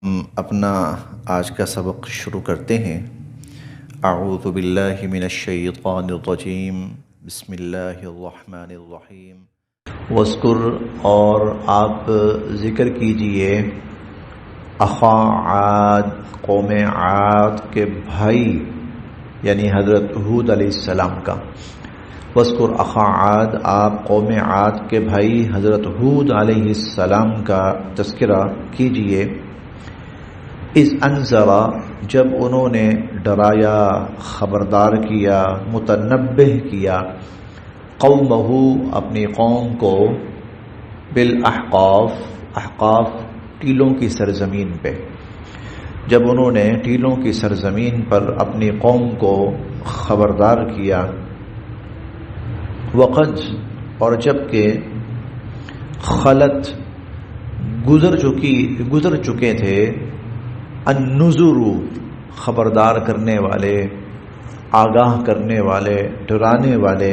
ہم اپنا آج کا سبق شروع کرتے ہیں۔ اعوذ باللہ من الشیطان الرجیم، بسم اللہ الرحمن الرحیم۔ وَاذْكُرْ، اور آپ ذکر کیجئے، اخا عاد، قوم عاد کے بھائی یعنی حضرت ہود علیہ السلام کا۔ وَاذْكُرْ اخا عاد، آپ قوم عاد کے بھائی حضرت ہود علیہ السلام کا تذکرہ کیجئے۔ اذ انذر، جب انہوں نے ڈرایا، خبردار کیا، متنبہ کیا، قومہ، اپنی قوم کو، بالاحقاف، احقاف ٹیلوں کی سرزمین پہ، جب انہوں نے ٹیلوں کی سرزمین پر اپنی قوم کو خبردار کیا، وقد، اور جب کہ خلت، گزر چکے تھے، النذر، خبردار کرنے والے، آگاہ کرنے والے، ڈرانے والے،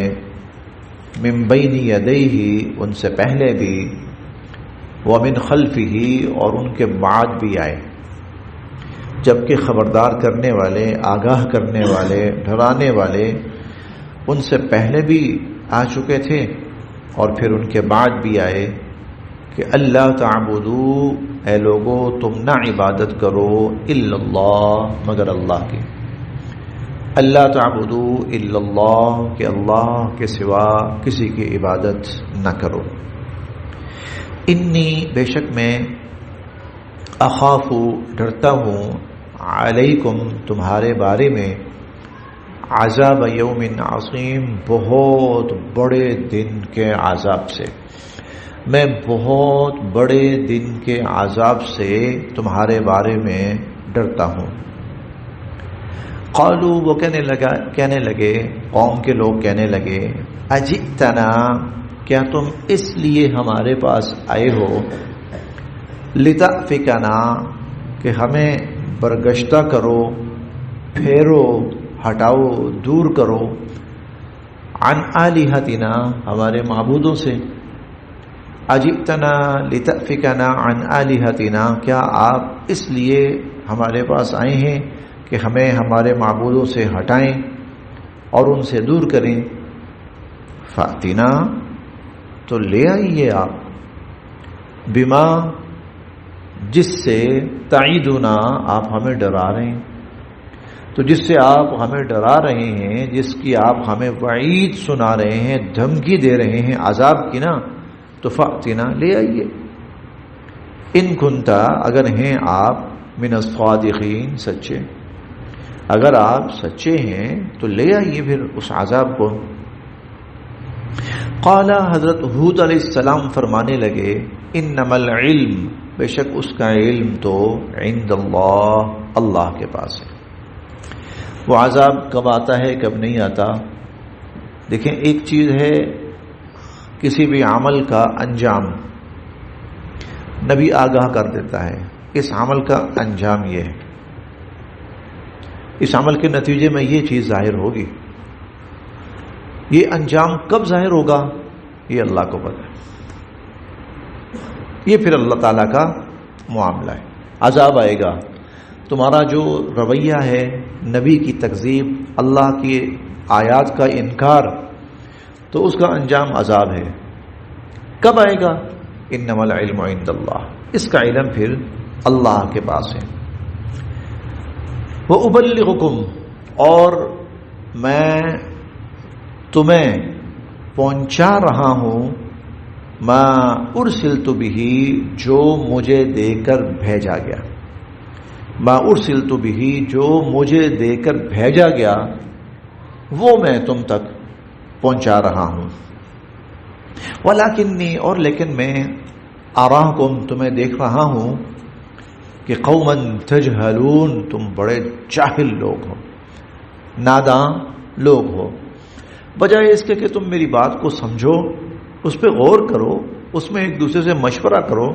من بین یدیہ، ان سے پہلے بھی، ومن خلفہ، اور ان کے بعد بھی آئے۔ جبکہ خبردار کرنے والے، آگاہ کرنے والے، ڈرانے والے ان سے پہلے بھی آ چکے تھے اور پھر ان کے بعد بھی آئے کہ اللہ تعبدو، اے لوگو تم نہ عبادت کرو، الا اللہ، مگر اللہ کی، اللہ تعبدو الا اللہ، کہ اللہ کے سوا کسی کی عبادت نہ کرو۔ انی، بے شک میں، اخاف، ڈرتا ہوں، علیکم، تمہارے بارے میں، عذاب یوم عظیم، بہت بڑے دن کے عذاب سے، میں بہت بڑے دن کے عذاب سے تمہارے بارے میں ڈرتا ہوں۔ قالوا، وہ کہنے لگے، قوم کے لوگ کہنے لگے، اجئتنا، کیا تم اس لیے ہمارے پاس آئے ہو، لتأفکنا، کہ ہمیں برگشتہ کرو، پھیرو، ہٹاؤ، دور کرو، عن آلہتنا، ہمارے معبودوں سے۔ اجئتنا لتأفکنا عن آلہتنا، کیا آپ اس لیے ہمارے پاس آئے ہیں کہ ہمیں ہمارے معبودوں سے ہٹائیں اور ان سے دور کریں؟ فأتنا، تو لے آئیے آپ، بما، جس سے، تعیدنا، آپ ہمیں ڈرا رہے ہیں، تو جس سے آپ ہمیں ڈرا رہے ہیں، جس کی آپ ہمیں وعید سنا رہے ہیں، دھمکی دے رہے ہیں عذاب کی نا، تو فأتنا، لے آئیے، ان کنتا، اگر ہیں آپ، من الصادقین، سچے، اگر آپ سچے ہیں تو لے آئیے پھر اس عذاب کو۔ قال، حضرت ہود علیہ السلام فرمانے لگے، انما العلم، بے شک اس کا علم تو، عند اللہ، اللہ کے پاس ہے۔ وہ عذاب کب آتا ہے کب نہیں آتا؟ دیکھیں، ایک چیز ہے کسی بھی عمل کا انجام، نبی آگاہ کر دیتا ہے اس عمل کا انجام یہ ہے، اس عمل کے نتیجے میں یہ چیز ظاہر ہوگی، یہ انجام کب ظاہر ہوگا یہ اللہ کو پتہ ہے، یہ پھر اللہ تعالیٰ کا معاملہ ہے۔ عذاب آئے گا، تمہارا جو رویہ ہے، نبی کی تکذیب، اللہ کی آیات کا انکار، تو اس کا انجام عذاب ہے۔ کب آئے گا؟ انما العلم عند اللہ، اس کا علم پھر اللہ کے پاس ہے۔ وَأُبَلِّغُكُمْ، اور میں تمہیں پہنچا رہا ہوں، ما ارسلت بہ، جو مجھے دے کر بھیجا گیا، ما ارسلت بہ، جو مجھے دے کر بھیجا گیا، وہ میں تم تک پہنچا رہا ہوں۔ ولیکنی، اور لیکن میں، اراکم، تمہیں دیکھ رہا ہوں کہ قوما تجہلون، تم بڑے جاہل لوگ ہو، ناداں لوگ ہو، بجائے اس کے کہ تم میری بات کو سمجھو، اس پہ غور کرو، اس میں ایک دوسرے سے مشورہ کرو،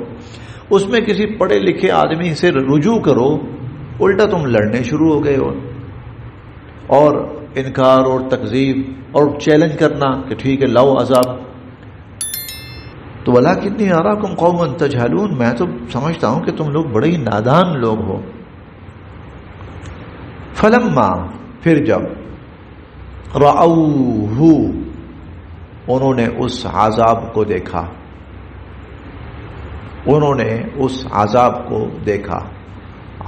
اس میں کسی پڑھے لکھے آدمی سے رجوع کرو، الٹا تم لڑنے شروع ہو گئے ہو، اور انکار اور تکذیب اور چیلنج کرنا کہ ٹھیک ہے لاؤ عذاب۔ تو وَلَٰكِنِّي أَرَاكُمْ قَوْمًا تَجْهَلُونَ، میں تو سمجھتا ہوں کہ تم لوگ بڑے ہی نادان لوگ ہو. فَلَمَّا، پھر جب رَأَوْهُ، انہوں نے اس عذاب کو دیکھا، انہوں نے اس عذاب کو دیکھا.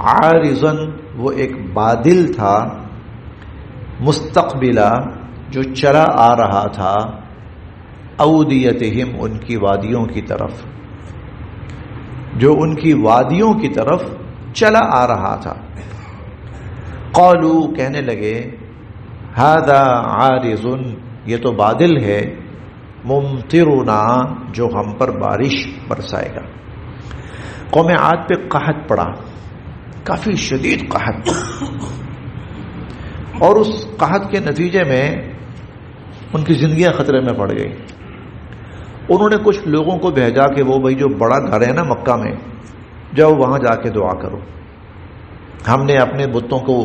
عارضاً، وہ ایک بادل تھا، مستقبلا، جو چلا آ رہا تھا، اودیتہم، ان کی وادیوں کی طرف، جو ان کی وادیوں کی طرف چلا آ رہا تھا. قالوا، کہنے لگے، ھذا عارض، یہ تو بادل ہے، ممطرنا، جو ہم پر بارش برسائے گا. قوم عاد پہ قحط پڑا، کافی شدید قحط، اور اس قحط کے نتیجے میں ان کی زندگیاں خطرے میں پڑ گئی. انہوں نے کچھ لوگوں کو بھیجا کہ وہ بھائی جو بڑا گھر ہے نا مکہ میں، جاؤ وہاں جا کے دعا کرو. ہم نے اپنے بتوں کو،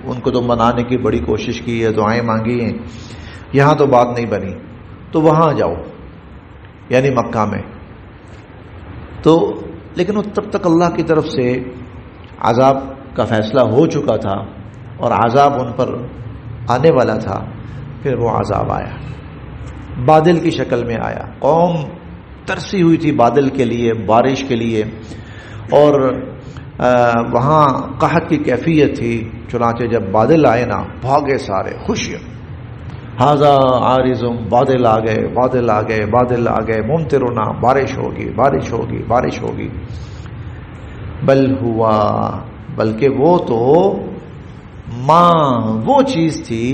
ان کو تو منانے کی بڑی کوشش کی ہے، دعائیں مانگی ہیں، یہاں تو بات نہیں بنی، تو وہاں جاؤ، یعنی مکہ میں. تو لیکن تب تک اللہ کی طرف سے عذاب کا فیصلہ ہو چکا تھا اور عذاب ان پر آنے والا تھا. پھر وہ عذاب آیا، بادل کی شکل میں آیا. قوم ترسی ہوئی تھی بادل کے لیے، بارش کے لیے، اور وہاں قحط کی کیفیت تھی. چنانچہ جب بادل آئے نا، بھاگے سارے، خوشی، ھذا عارض، بادل آ گئے، بادل آ گئے، بادل آ گئے، ممطرنا، بارش ہوگی، بارش ہوگی، بارش ہوگی. بل ہوا، بلکہ وہ تو وہ چیز تھی،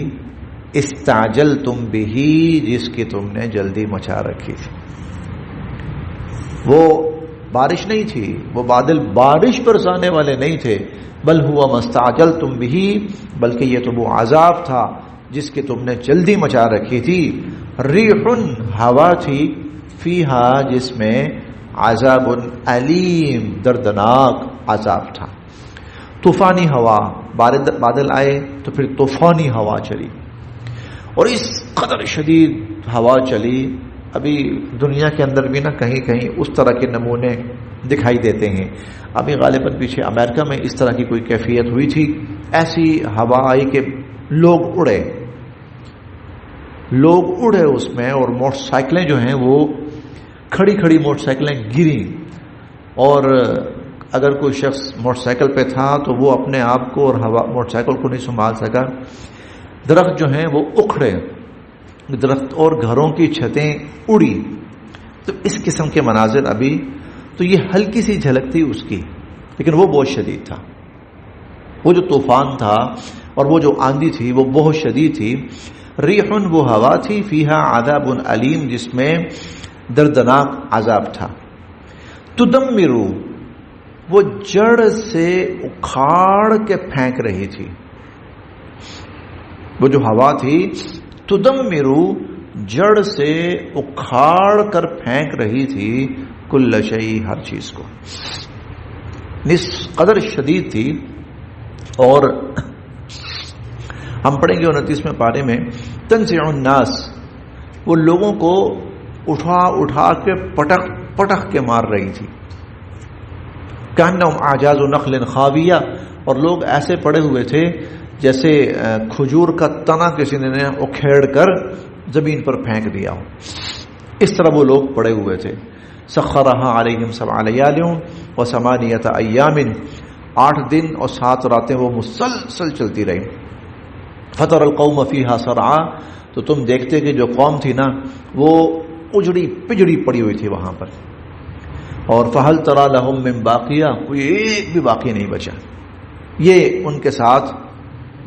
استعجلتم بہی، جس کی تم نے جلدی مچا رکھی تھی. وہ بارش نہیں تھی، وہ بادل بارش برسانے والے نہیں تھے. بل ہوا مستعجلتم بہی، بلکہ یہ تو وہ عذاب تھا جس کی تم نے جلدی مچا رکھی تھی. ریح، ہوا تھی، فیہا، جس میں عذاب علیم، دردناک عذاب تھا. طوفانی ہوا، بادل آئے تو پھر طوفانی ہوا چلی، اور اس قدر شدید ہوا چلی. ابھی دنیا کے اندر بھی نا کہیں کہیں اس طرح کے نمونے دکھائی دیتے ہیں. ابھی غالباً پیچھے امریکہ میں اس طرح کی کوئی کیفیت ہوئی تھی. ایسی ہوا آئی کہ لوگ اڑے اس میں، اور موٹر سائیکلیں جو ہیں وہ کھڑی کھڑی موٹر سائیکلیں گری، اور اگر کوئی شخص موٹر سائیکل پہ تھا تو وہ اپنے آپ کو اور موٹر سائیکل کو نہیں سنبھال سکا. درخت جو ہیں وہ اکھڑے، درخت اور گھروں کی چھتیں اڑی. تو اس قسم کے مناظر ابھی تو یہ ہلکی سی جھلک تھی اس کی، لیکن وہ بہت شدید تھا. وہ جو طوفان تھا اور وہ جو آندھی تھی وہ بہت شدید تھی. ریحن، وہ ہوا تھی، فیہا عذاب علیم، جس میں دردناک عذاب تھا. تدمرو، وہ جڑ سے اکھاڑ کے پھینک رہی تھی. وہ جو ہوا تھی، تدمرو، جڑ سے اکھاڑ کر پھینک رہی تھی، کل شیء، ہر چیز کو. اس قدر شدید تھی. اور ہم پڑھیں گے 29ویں پارے میں، تنزع الناس، وہ لوگوں کو اٹھا اٹھا کے پٹک پٹک کے مار رہی تھی. کأنہم اعجاز نخل خاویہ، اور لوگ ایسے پڑے ہوئے تھے جیسے کھجور کا تنا کسی نے اکھیڑ کر زمین پر پھینک دیا ہو، اس طرح وہ لوگ پڑے ہوئے تھے. سخرها علیہم 7 لیال و 8 ایام، 8 دن اور 7 راتیں وہ مسلسل چلتی رہی. فطر القوم فیہا صرعا، تو تم دیکھتے کہ جو قوم تھی نا وہ اجڑی پجڑی پڑی ہوئی تھی وہاں پر. اور فہل تری لہم من باقیہ، کوئی ایک بھی باقی نہیں بچا. یہ ان کے ساتھ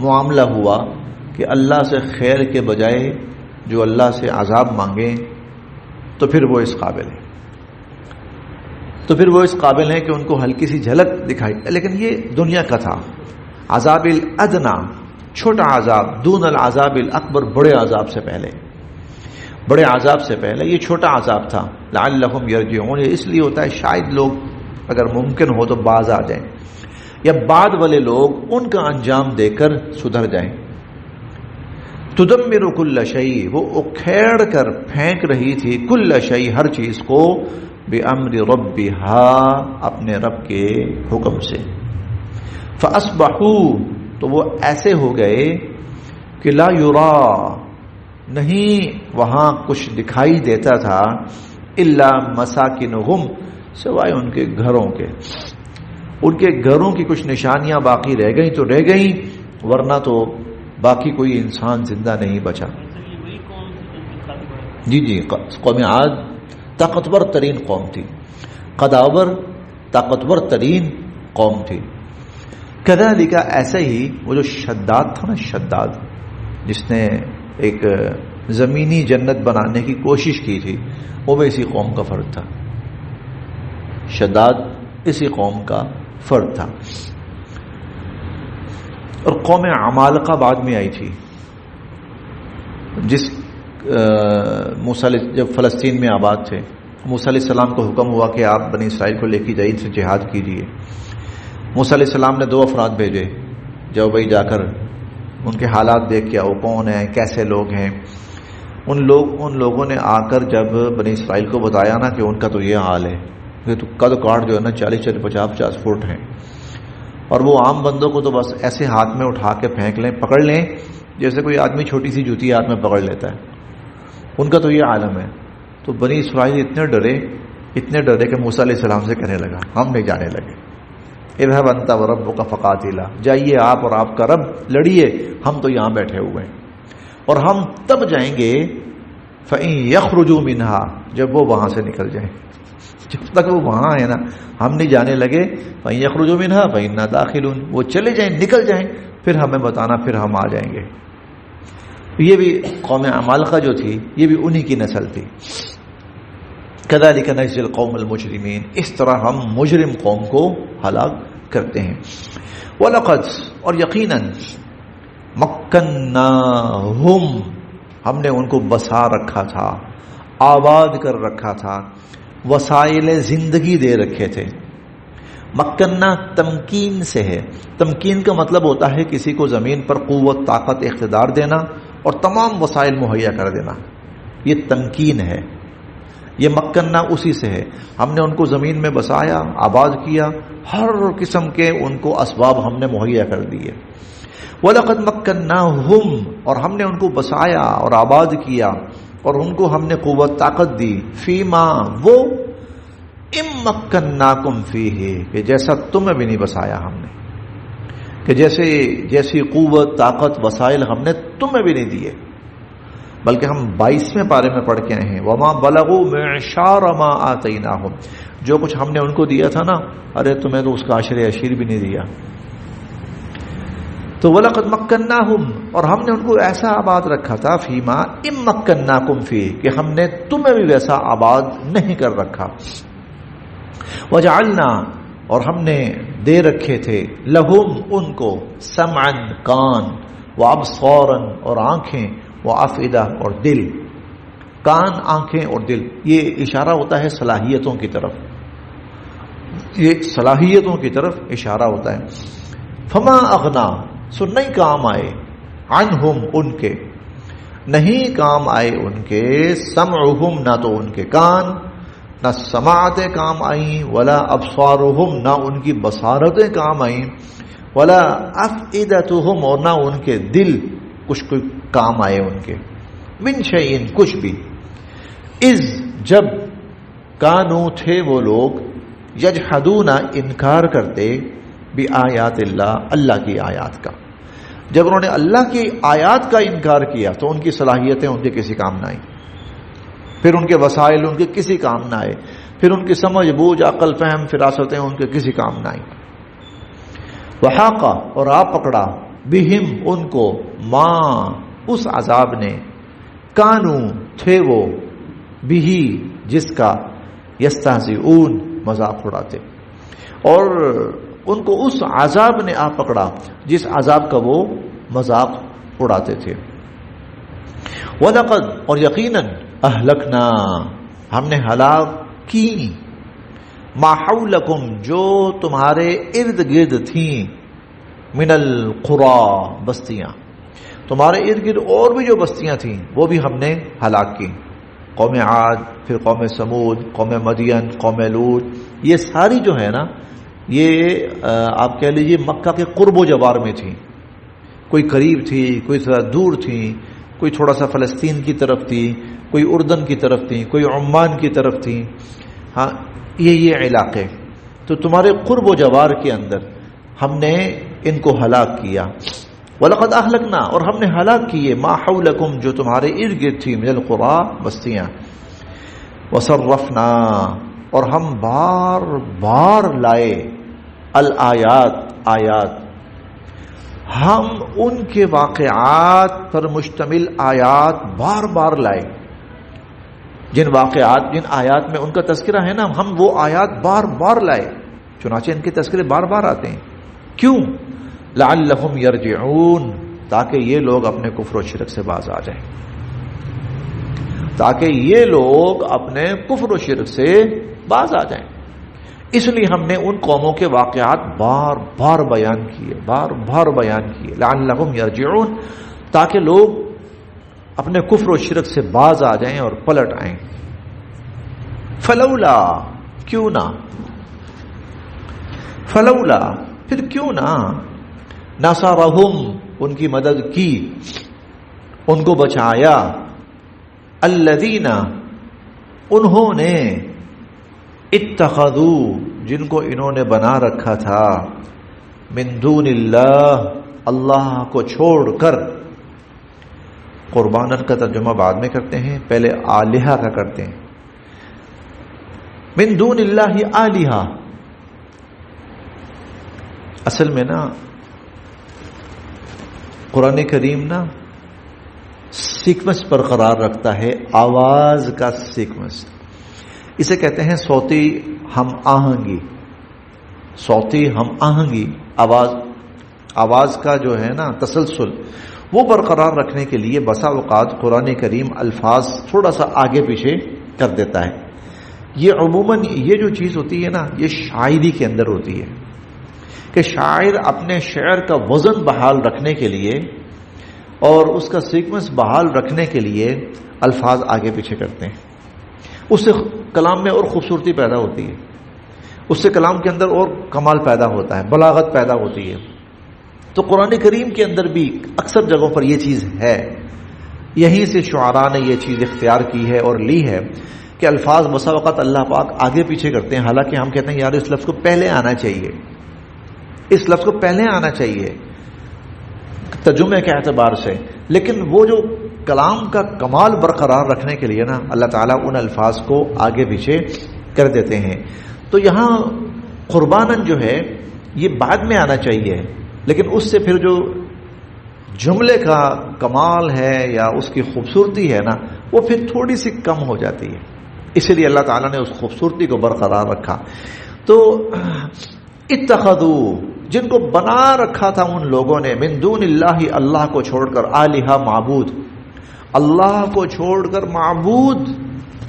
معاملہ ہوا کہ اللہ سے خیر کے بجائے جو اللہ سے عذاب مانگیں تو پھر وہ اس قابل ہیں کہ ان کو ہلکی سی جھلک دکھائی. لیکن یہ دنیا کا تھا. عذاب الادنا، چھوٹا عذاب، دون العذاب الاکبر، بڑے عذاب سے پہلے یہ چھوٹا عذاب تھا. لعلہم یرجعون، یہ اس لیے ہوتا ہے شاید لوگ اگر ممکن ہو تو باز آ جائیں، یا بعد والے لوگ ان کا انجام دے کر سدھر جائیں. تدمر کل شیء، وہ اکھیڑ کر پھینک رہی تھی کل شیء، ہر چیز کو، بامر ربها، اپنے رب کے حکم سے. فاصبحوا، تو وہ ایسے ہو گئے کہ لا یرا، نہیں وہاں کچھ دکھائی دیتا تھا، الا مساکنہم، سوائے ان کے گھروں کے. ان کے گھروں کی کچھ نشانیاں باقی رہ گئیں تو رہ گئیں، ورنہ تو باقی کوئی انسان زندہ نہیں بچا. جی قوم عاد طاقتور ترین قوم تھی، قداور طاقتور ترین قوم تھی. کذالک، ایسے ہی وہ جو شداد تھا نا، شداد جس نے ایک زمینی جنت بنانے کی کوشش کی تھی، وہ بھی اسی قوم کا فرد تھا. شداد اسی قوم کا فرد تھا. اور قوم عمالقہ بعد میں آئی تھی، جس موسیٰ جب فلسطین میں آباد تھے، موسیٰ علیہ السلام کو حکم ہوا کہ آپ بنی اسرائیل کو لے کے جائیے، سے جہاد کیجیے. موسیٰ علیہ السلام نے 2 افراد بھیجے، جاؤ بھائی جا کر ان کے حالات دیکھ کے آؤ، کون ہیں، کیسے لوگ ہیں. ان لوگوں نے آ کر جب بنی اسرائیل کو بتایا نا کہ ان کا تو یہ حال ہے کہ تو قد کاٹ جو ہے نا 40-50 فٹ ہیں، اور وہ عام بندوں کو تو بس ایسے ہاتھ میں اٹھا کے پھینک لیں، پکڑ لیں جیسے کوئی آدمی چھوٹی سی جوتی ہاتھ میں پکڑ لیتا ہے. ان کا تو یہ عالم ہے. تو بنی اسرائیل اتنے ڈرے کہ موسیٰ علیہ السلام سے کہنے لگا، ہم نہیں جانے لگے. اذهب انت وربك فقاتلا، جائیے آپ اور آپ کا رب لڑیے، ہم تو یہاں بیٹھے ہوئے ہیں، اور ہم تب جائیں گے فإن يخرجوا منها، جب وہ وہاں سے نکل جائیں. جب تک وہ وہاں ہے نا، ہم نہیں جانے لگے. فإن يخرجوا منها فإنا داخلون، وہ چلے جائیں، نکل جائیں، پھر ہمیں بتانا، پھر ہم آ جائیں گے. یہ بھی قوم عمالقہ جو تھی، یہ بھی انہی کی نسل تھی. كذلك نجزي القوم المجرمين، اس طرح ہم مجرم قوم کو ہلاک کرتے ہیں. وَلَقَدْ، اور یقیناً، مَكَّنَّاهُمْ، ہم نے ان کو بسا رکھا تھا، آباد کر رکھا تھا، وسائل زندگی دے رکھے تھے. مکنہ تمکین سے ہے. تمکین کا مطلب ہوتا ہے کسی کو زمین پر قوت، طاقت، اقتدار دینا اور تمام وسائل مہیا کر دینا، یہ تمکین ہے. یہ مکنہ اسی سے ہے. ہم نے ان کو زمین میں بسایا، آباد کیا، ہر قسم کے ان کو اسباب ہم نے مہیا کر دیے. وَلَقَدْ مَكَّنَّاهُمْ، اور ہم نے ان کو بسایا اور آباد کیا، اور ان کو ہم نے قوت طاقت دی. فیما، وہ، اِن مَكَّنَّاكُمْ فِيهِ، کہ جیسا تمہیں بھی نہیں بسایا ہم نے، کہ جیسی قوت، طاقت، وسائل ہم نے تمہیں بھی نہیں دیے. بلکہ ہم 22ویں پارے میں پڑھ کے آئے ہیں، وَمَا بَلَغُوا مِعْشَارَ مَا آتَيْنَاهُمْ، جو کچھ ہم نے ان کو دیا تھا نا، ارے تمہیں تو اس کا عشر عشیر بھی نہیں دیا. تو وَلَقَدْ مَكَّنَّاهُمْ، اور ہم نے ان کو ایسا آباد رکھا تھا، فیما اِن مَكَّنَّاكُمْ فِيهِ، کہ ہم نے تمہیں بھی ویسا آباد نہیں کر رکھا. وَجَعَلْنَا، اور ہم نے دے رکھے تھے، لَهُمْ، ان کو، سَمْعًا، کان، وَأَبْصَارًا، اور آنکھیں، وَأَفْئِدَةً، اور دل. کان، آنکھیں اور دل، یہ اشارہ ہوتا ہے صلاحیتوں کی طرف، یہ صلاحیتوں کی طرف اشارہ ہوتا ہے. فما اغنا، سو نہیں کام آئے، عنہم، ان کے، نہیں کام آئے ان کے، سمعہم، نہ تو ان کے کان، نہ سماعتیں کام آئیں، ولا ابصارہم، نہ ان کی بصارتیں کام آئیں، ولا افئدتہم، اور نہ ان کے دل کچھ کوئی کام آئے ان کے. من شیئن، کچھ بھی. اذ، جب، کانو، تھے وہ لوگ، یجحدون، انکار کرتے، بآیات اللہ، اللہ کی آیات کا. جب انہوں نے اللہ کی آیات کا انکار کیا تو ان کی صلاحیتیں ان کے کسی کام نہ آئیں، پھر ان کے وسائل ان کے کسی کام نہ آئے، پھر ان کی سمجھ، بوجھ، عقل، فہم، فراستیں ان کے کسی کام نہ آئیں. وحاقہ، اور آ پکڑا، بہم، ان کو، ماں، اس عذاب نے، کانو، تھے وہ، بہی، جس کا، یستہزئون، مذاق اڑاتے. اور ان کو اس عذاب نے آ پکڑا جس عذاب کا وہ مذاق اڑاتے تھے. وَلَقَدْ، اور یقیناً، اہلکنا، ہم نے ہلاک کی، ما حولکم، جو تمہارے ارد گرد تھیں، من القری، بستیاں. تمہارے ارد گرد اور بھی جو بستیاں تھیں وہ بھی ہم نے ہلاک کی، قوم عاد، پھر قوم سمود، قوم مدین، قوم لوط، یہ ساری جو ہے نا یہ آپ کہہ لیجیے مکہ کے قرب و جوار میں تھی، کوئی قریب تھی، کوئی تھوڑا دور تھی، کوئی تھوڑا سا فلسطین کی طرف تھی، کوئی اردن کی طرف تھی، کوئی عمان کی طرف تھی، ہاں یہ علاقے تو تمہارے قرب و جوار کے اندر ہم نے ان کو ہلاک کیا۔ وَلَقَدْ أَهْلَكْنَا، اور ہم نے ہلاک کیے، مَا حَوْلَكُمْ، جو تمہارے ارد گرد تھی، مِنَ الْقُرَىٰ، بستیاں، وَصَرَّفْنَا، اور ہم بار بار لائے، الآیات، آیات، ہم ان کے واقعات پر مشتمل آیات بار بار لائے، جن واقعات جن آیات میں ان کا تذکرہ ہے نا، ہم وہ آیات بار بار لائے، چنانچہ ان کے تذکرے بار بار آتے ہیں۔ کیوں؟ لعلہم یرجعون، تاکہ یہ لوگ اپنے کفر و شرک سے باز آ جائیں، تاکہ یہ لوگ اپنے کفر و شرک سے باز آ جائیں۔ اس لیے ہم نے ان قوموں کے واقعات بار بار بیان کیے، بار بار بیان کیے، لعلہم یرجعون، تاکہ لوگ اپنے کفر و شرک سے باز آ جائیں اور پلٹ آئیں۔ فلولا، کیوں نہ، فلولا، پھر کیوں نہ، نصرہم، ان کی مدد کی، ان کو بچایا، الذین، انہوں نے، اتخذوا، جن کو انہوں نے بنا رکھا تھا، من دون اللہ، اللہ کو چھوڑ کر، قربانن کا ترجمہ بعد میں کرتے ہیں، پہلے آلہہ کا کرتے ہیں، من دون اللہ آلہہ، اصل میں نا قرآن کریم نا سیکوینس برقرار رکھتا ہے، آواز کا سیکوینس، اسے کہتے ہیں صوتی ہم آہنگی، صوتی ہم آہنگی، آواز کا جو ہے نا تسلسل، وہ برقرار رکھنے کے لیے بسا اوقات قرآن کریم الفاظ تھوڑا سا آگے پیچھے کر دیتا ہے۔ یہ عموماً یہ جو چیز ہوتی ہے نا یہ شاعری کے اندر ہوتی ہے کہ شاعر اپنے شعر کا وزن بحال رکھنے کے لیے اور اس کا سیکوینس بحال رکھنے کے لیے الفاظ آگے پیچھے کرتے ہیں، اس سے کلام میں اور خوبصورتی پیدا ہوتی ہے، اس سے کلام کے اندر اور کمال پیدا ہوتا ہے، بلاغت پیدا ہوتی ہے۔ تو قرآن کریم کے اندر بھی اکثر جگہوں پر یہ چیز ہے، یہیں سے شعراء نے یہ چیز اختیار کی ہے اور لی ہے کہ الفاظ بسا وقت اللہ پاک آگے پیچھے کرتے ہیں، حالانکہ ہم کہتے ہیں یار اس لفظ کو پہلے آنا چاہیے، اس لفظ کو پہلے آنا چاہیے ترجمے کے اعتبار سے، لیکن وہ جو کلام کا کمال برقرار رکھنے کے لیے نا اللہ تعالیٰ ان الفاظ کو آگے پیچھے کر دیتے ہیں۔ تو یہاں قرباناً جو ہے یہ بعد میں آنا چاہیے، لیکن اس سے پھر جو جملے کا کمال ہے یا اس کی خوبصورتی ہے نا وہ پھر تھوڑی سی کم ہو جاتی ہے، اسی لیے اللہ تعالیٰ نے اس خوبصورتی کو برقرار رکھا۔ تو اتخذوا، جن کو بنا رکھا تھا ان لوگوں نے، من دون اللہ، اللہ کو چھوڑ کر، آلہہ، معبود، اللہ کو چھوڑ کر معبود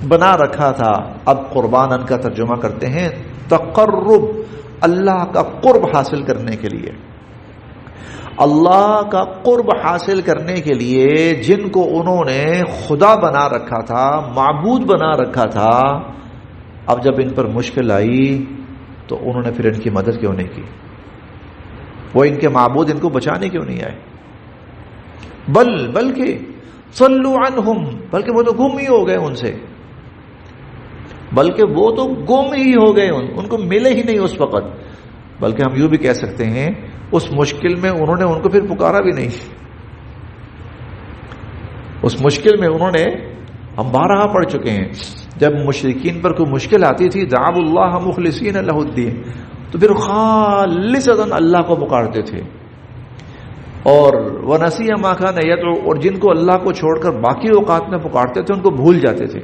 بنا رکھا تھا۔ اب قربانن کا ترجمہ کرتے ہیں تقرب، اللہ کا قرب حاصل کرنے کے لیے، اللہ کا قرب حاصل کرنے کے لیے جن کو انہوں نے خدا بنا رکھا تھا، معبود بنا رکھا تھا، اب جب ان پر مشکل آئی تو انہوں نے پھر ان کی مدد کیوں نہیں کی؟ وہ ان کے معبود ان کو بچانے کیوں نہیں آئے؟ بلکہ صلوا عنہم، بلکہ وہ تو گم ہی ہو گئے ان سے، بلکہ وہ تو گم ہی ہو گئے، ان کو ملے ہی نہیں اس وقت، بلکہ ہم یوں بھی کہہ سکتے ہیں اس مشکل میں انہوں نے ان کو پھر پکارا بھی نہیں، اس مشکل میں انہوں نے، ہم بارہا پڑھ چکے ہیں جب مشرکین پر کوئی مشکل آتی تھی دعوا اللہ مخلصین لہ الدین، تو پھر خالصتاً اللہ کو پکارتے تھے، اور وَنَسِيَ مَا كَانَ يَدْعُو، اور جن کو اللہ کو چھوڑ کر باقی اوقات میں پکارتے تھے ان کو بھول جاتے تھے۔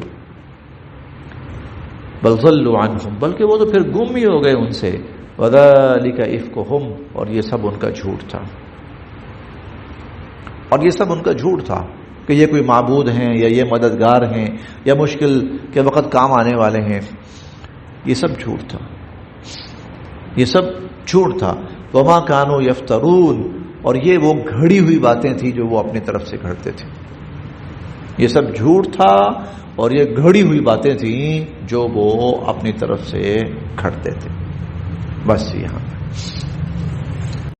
بل ضلوا عنہم، بلکہ وہ تو پھر گم ہی ہو گئے ان سے، وَذَلِكَ إِفْكُهُمْ، اور یہ سب ان کا جھوٹ تھا، اور یہ سب ان کا جھوٹ تھا کہ یہ کوئی معبود ہیں یا یہ مددگار ہیں یا مشکل کے وقت کام آنے والے ہیں، یہ سب جھوٹ تھا، یہ سب جھوٹ تھا۔ وَمَا كَانُوا يَفْتَرُونَ، اور یہ وہ گھڑی ہوئی باتیں تھیں جو وہ اپنی طرف سے گھڑتے تھے. یہ سب جھوٹ تھا اور یہ گھڑی ہوئی باتیں تھیں جو وہ اپنی طرف سے گھڑتے تھے. بس یہاں